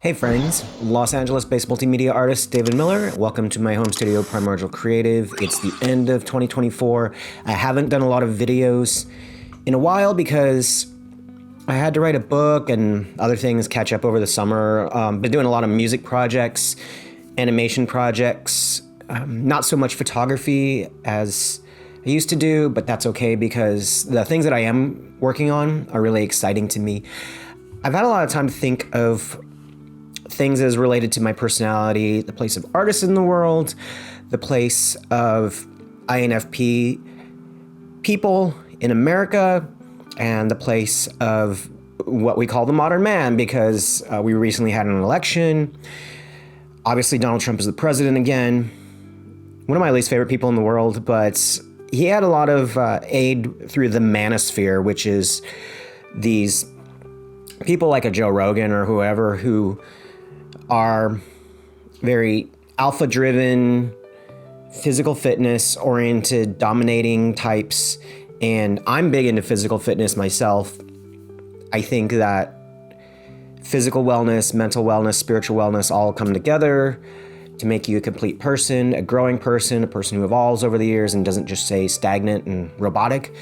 Hey friends, Los Angeles-based multimedia artist David Miller. Welcome to my home studio, Primordial Creative. It's the end of 2024. I haven't done a lot of videos in a while because I had to write a book and other things catch up over the summer. Been doing a lot of music projects, animation projects, not so much photography as I used to do, but that's okay because the things that I am working on are really exciting to me. I've had a lot of time to think of things as related to my personality, the place of artists in the world, the place of INFP people in America, and the place of what we call the modern man, because we recently had an election. Obviously, Donald Trump is the president again. One of my least favorite people in the world, but he had a lot of aid through the manosphere, which is these people like a Joe Rogan or whoever who are very alpha-driven, physical fitness-oriented, dominating types. And I'm big into physical fitness myself. I think that physical wellness, mental wellness, spiritual wellness all come together to make you a complete person, a growing person, a person who evolves over the years and doesn't just stay stagnant and robotic.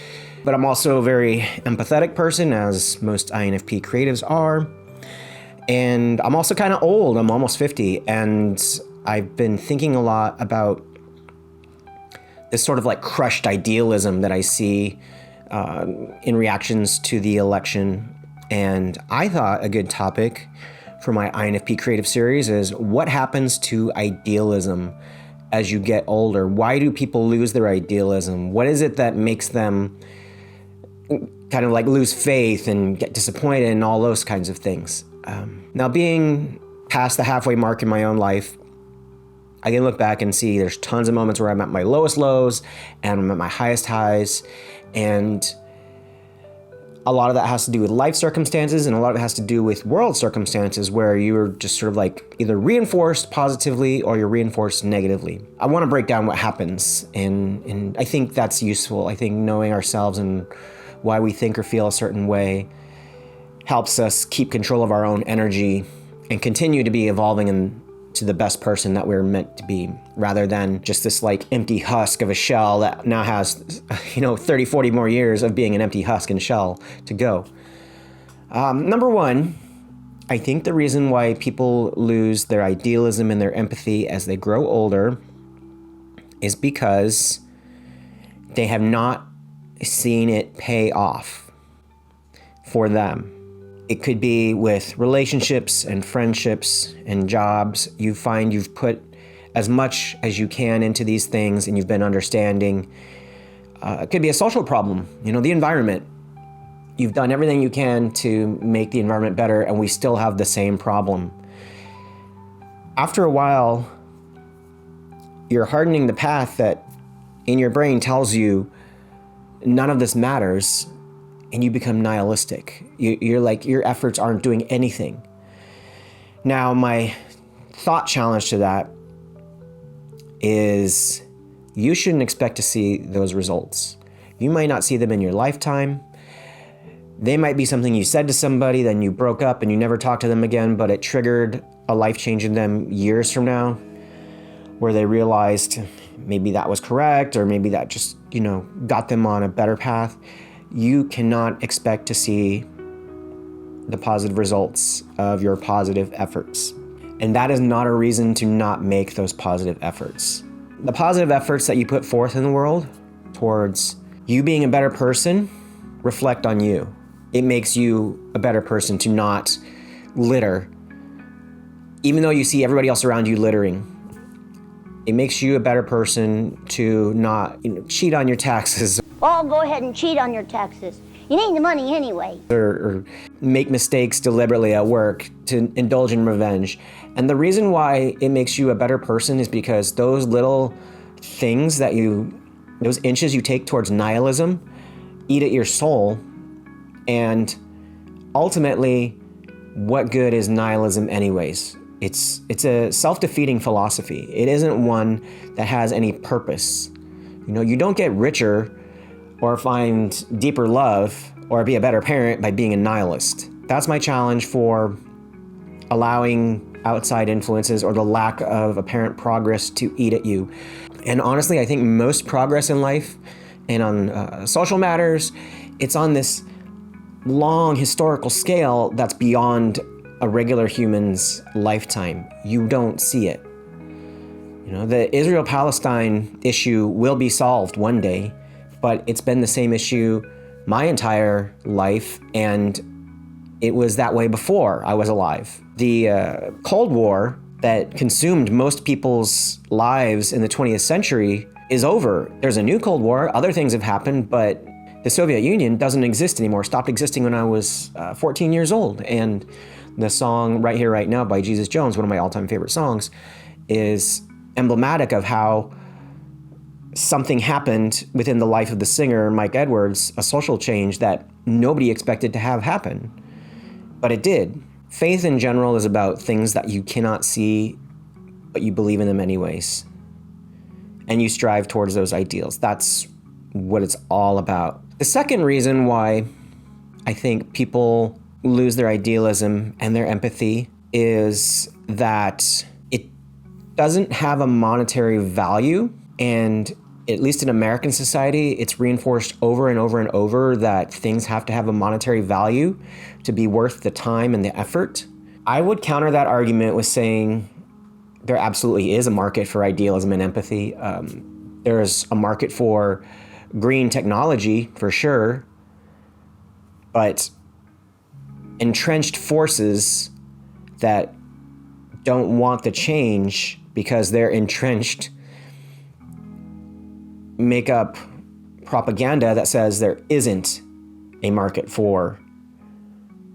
But I'm also a very empathetic person, as most INFP creatives are. And I'm also kind of old. I'm almost 50. And I've been thinking a lot about this sort of like crushed idealism that I see in reactions to the election. And I thought a good topic for my INFP creative series is what happens to idealism as you get older? Why do people lose their idealism? What is it that makes them kind of like lose faith and get disappointed and all those kinds of things? Now, being past the halfway mark in my own life, I can look back and see there's tons of moments where I'm at my lowest lows and I'm at my highest highs. And a lot of that has to do with life circumstances, and a lot of it has to do with world circumstances where you're just sort of like either reinforced positively or you're reinforced negatively. I want to break down what happens, and I think that's useful. I think knowing ourselves and why we think or feel a certain way helps us keep control of our own energy and continue to be evolving into the best person that we're meant to be, rather than just this like empty husk of a shell that now has, 30, 40 more years of being an empty husk and shell to go. Number one, I think the reason why people lose their idealism and their empathy as they grow older is because they have not seen it pay off for them. It could be with relationships and friendships and jobs. You find you've put as much as you can into these things and you've been understanding. It could be a social problem, the environment. You've done everything you can to make the environment better and we still have the same problem. After a while, you're hardening the path that in your brain tells you none of this matters, and you become nihilistic. You're like, your efforts aren't doing anything. Now, my thought challenge to that is you shouldn't expect to see those results. You might not see them in your lifetime. They might be something you said to somebody, then you broke up and you never talked to them again, but it triggered a life change in them years from now, where they realized maybe that was correct, or maybe that just, got them on a better path. You cannot expect to see the positive results of your positive efforts. And that is not a reason to not make those positive efforts. The positive efforts that you put forth in the world towards you being a better person reflect on you. It makes you a better person to not litter. Even though you see everybody else around you littering, it makes you a better person to not cheat on your taxes. Well, go ahead and cheat on your taxes. You need the money anyway. Or make mistakes deliberately at work to indulge in revenge. And the reason why it makes you a better person is because those little things those inches you take towards nihilism eat at your soul. And ultimately, what good is nihilism anyways? It's a self-defeating philosophy. It isn't one that has any purpose. You don't get richer or find deeper love or be a better parent by being a nihilist. That's my challenge for allowing outside influences or the lack of apparent progress to eat at you. And honestly, I think most progress in life and on social matters, it's on this long historical scale that's beyond a regular human's lifetime. You don't see it. You know, the Israel-Palestine issue will be solved one day, but it's been the same issue my entire life, and it was that way before I was alive. The Cold War that consumed most people's lives in the 20th century is over. There's a new Cold War, other things have happened, but the Soviet Union doesn't exist anymore, stopped existing when I was 14 years old. And the song Right Here, Right Now by Jesus Jones, one of my all-time favorite songs, is emblematic of how something happened within the life of the singer, Mike Edwards, a social change that nobody expected to have happen. But it did. Faith in general is about things that you cannot see, but you believe in them anyways. And you strive towards those ideals. That's what it's all about. The second reason why I think people lose their idealism and their empathy is that it doesn't have a monetary value. And at least in American society, it's reinforced over and over and over that things have to have a monetary value to be worth the time and the effort. I would counter that argument with saying there absolutely is a market for idealism and empathy. There's a market for green technology, for sure, but entrenched forces that don't want the change because they're entrenched make up propaganda that says there isn't a market for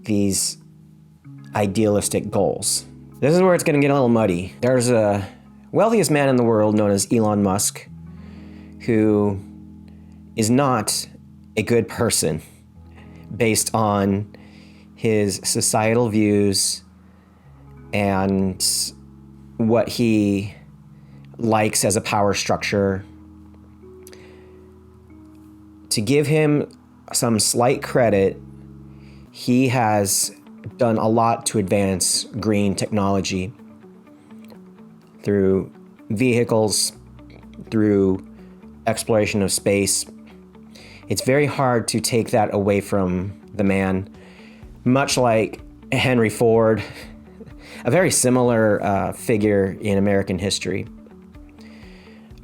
these idealistic goals. This is where it's going to get a little muddy. There's a wealthiest man in the world known as Elon Musk who is not a good person based on his societal views and what he likes as a power structure. To give him some slight credit, he has done a lot to advance green technology through vehicles, through exploration of space. It's very hard to take that away from the man, much like Henry Ford, a very similar figure in American history.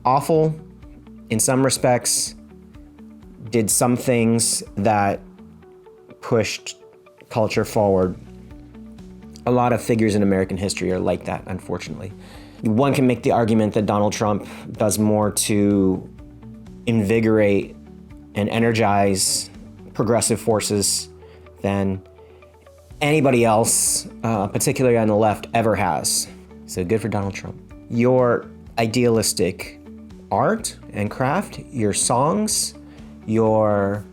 Awful in some respects, did some things that pushed culture forward. A lot of figures in American history are like that, unfortunately. One can make the argument that Donald Trump does more to invigorate and energize progressive forces than anybody else, particularly on the left, ever has. So good for Donald Trump. Your idealistic art and craft, your songs, your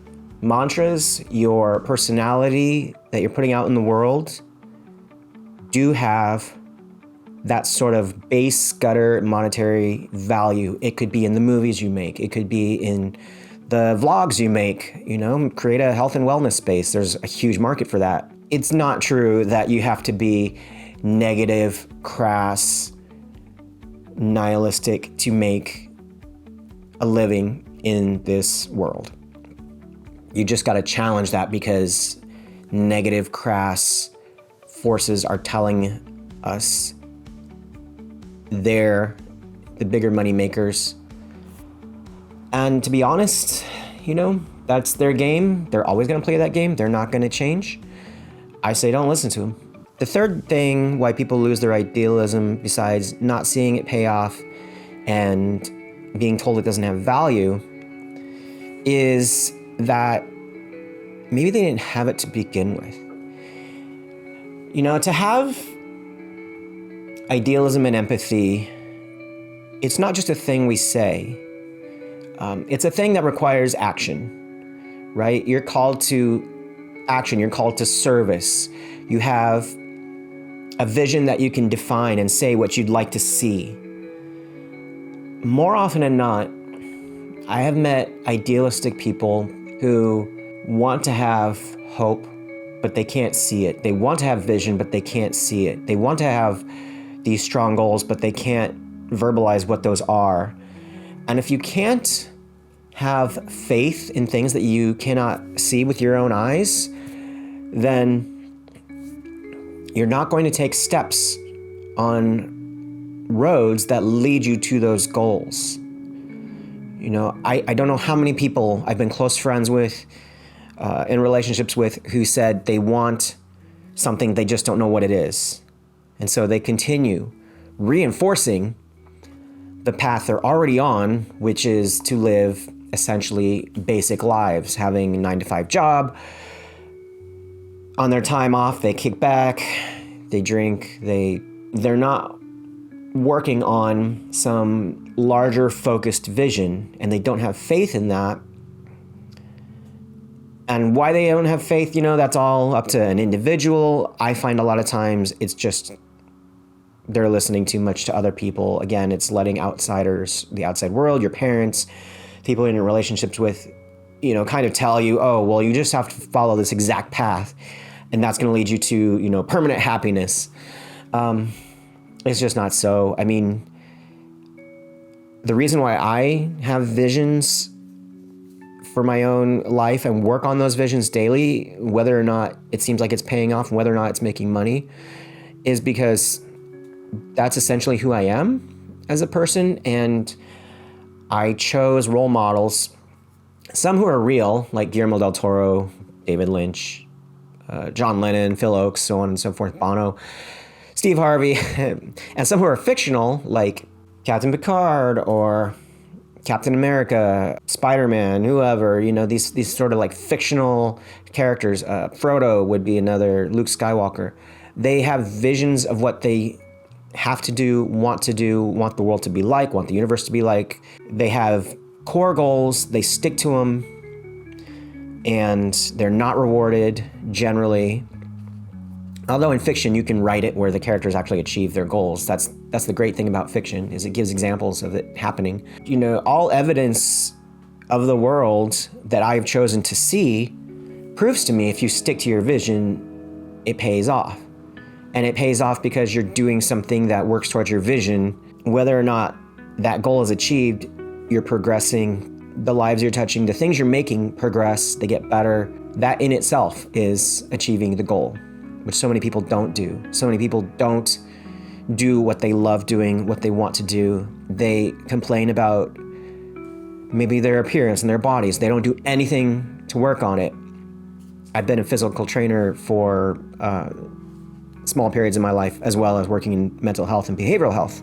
mantras, your personality that you're putting out in the world do have that sort of base gutter monetary value. It could be in the movies you make. It could be in the vlogs you make, create a health and wellness space. There's a huge market for that. It's not true that you have to be negative, crass, nihilistic to make a living in this world. You just got to challenge that because negative, crass forces are telling us they're the bigger money makers. And to be honest, that's their game. They're always going to play that game. They're not going to change. I say don't listen to them. The third thing why people lose their idealism, besides not seeing it pay off and being told it doesn't have value, is that maybe they didn't have it to begin with. To have idealism and empathy, it's not just a thing we say. It's a thing that requires action, right? You're called to action. You're called to service. You have a vision that you can define and say what you'd like to see. More often than not, I have met idealistic people who want to have hope, but they can't see it. They want to have vision, but they can't see it. They want to have these strong goals, but they can't verbalize what those are. And if you can't have faith in things that you cannot see with your own eyes, then you're not going to take steps on roads that lead you to those goals. You know, I don't know how many people I've been close friends with, in relationships with, who said they want something, they just don't know what it is. And so they continue reinforcing the path they're already on, which is to live essentially basic lives, having a 9-to-5 job. On their time off, they kick back, they drink, they're not working on some larger focused vision, and they don't have faith in that. And why they don't have faith, you know, that's all up to an individual. I find a lot of times it's just they're listening too much to other people. Again, it's letting outsiders, the outside world, your parents, people in your relationships with, you know, kind of tell you, oh, well, you just have to follow this exact path, and that's going to lead you to, you know, permanent happiness. It's just not so. I mean, the reason why I have visions for my own life and work on those visions daily, whether or not it seems like it's paying off, whether or not it's making money, is because that's essentially who I am as a person. And I chose role models, some who are real, like Guillermo del Toro, David Lynch, John Lennon, Phil Oakes, so on and so forth, Bono, Steve Harvey, and some who are fictional, like Captain Picard or Captain America, Spider-Man, whoever, you know, these sort of like fictional characters. Frodo would be another, Luke Skywalker. They have visions of what they have to do, want the world to be like, want the universe to be like. They have core goals, they stick to them, and they're not rewarded generally. Although in fiction, you can write it where the characters actually achieve their goals. That's the great thing about fiction, is it gives examples of it happening. You know, all evidence of the world that I've chosen to see proves to me if you stick to your vision, it pays off. And it pays off because you're doing something that works towards your vision. Whether or not that goal is achieved, you're progressing. The lives you're touching, the things you're making progress, they get better. That in itself is achieving the goal, which so many people don't do. So many people don't do what they love doing, what they want to do. They complain about maybe their appearance and their bodies. They don't do anything to work on it. I've been a physical trainer for small periods in my life, as well as working in mental health and behavioral health.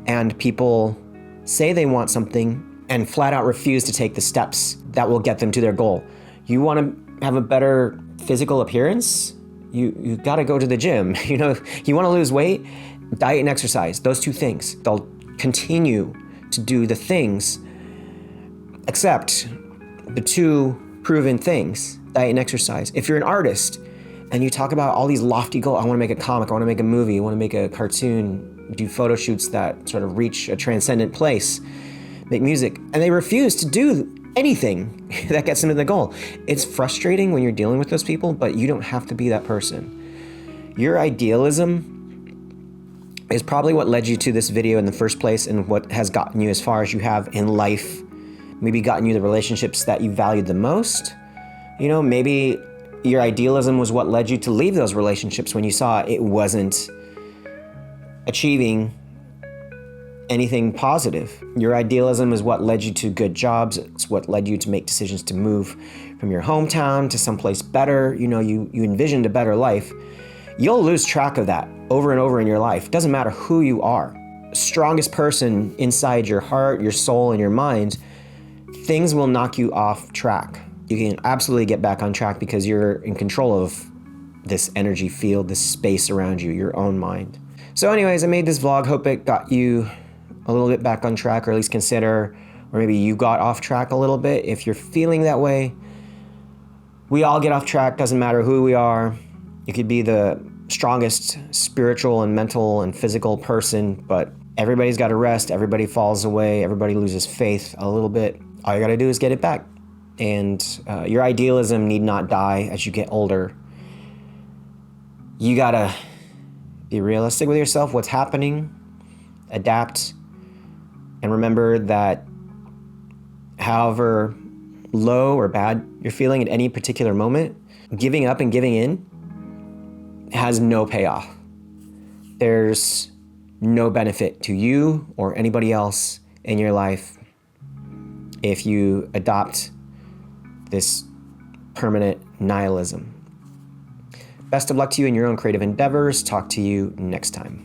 And people say they want something and flat out refuse to take the steps that will get them to their goal. You want to have a better physical appearance? You got to go to the gym. You know, you want to lose weight, diet and exercise, those two things. They'll continue to do the things, except the two proven things, diet and exercise. If you're an artist and you talk about all these lofty goals, I want to make a comic, I want to make a movie, I want to make a cartoon, do photo shoots that sort of reach a transcendent place, make music, and they refuse to do anything that gets them to the goal. It's frustrating when you're dealing with those people, but you don't have to be that person. Your idealism is probably what led you to this video in the first place, and what has gotten you as far as you have in life, maybe gotten you the relationships that you valued the most. You know, maybe your idealism was what led you to leave those relationships when you saw it wasn't achieving anything positive. Your idealism is what led you to good jobs. It's what led you to make decisions to move from your hometown to someplace better. You know, you envisioned a better life. You'll lose track of that over and over in your life. Doesn't matter who you are. Strongest person inside your heart, your soul, and your mind, things will knock you off track. You can absolutely get back on track because you're in control of this energy field, this space around you, your own mind. So anyways, I made this vlog. Hope it got you a little bit back on track, or at least consider, or maybe you got off track a little bit. If you're feeling that way, we all get off track. Doesn't matter who we are. You could be the strongest spiritual and mental and physical person, but everybody's got to rest. Everybody falls away. Everybody loses faith a little bit. All you got to do is get it back. And your idealism need not die as you get older. You gotta be realistic with yourself, what's happening, adapt, and remember that however low or bad you're feeling at any particular moment, giving up and giving in has no payoff. There's no benefit to you or anybody else in your life if you adopt this permanent nihilism. Best of luck to you in your own creative endeavors. Talk to you next time.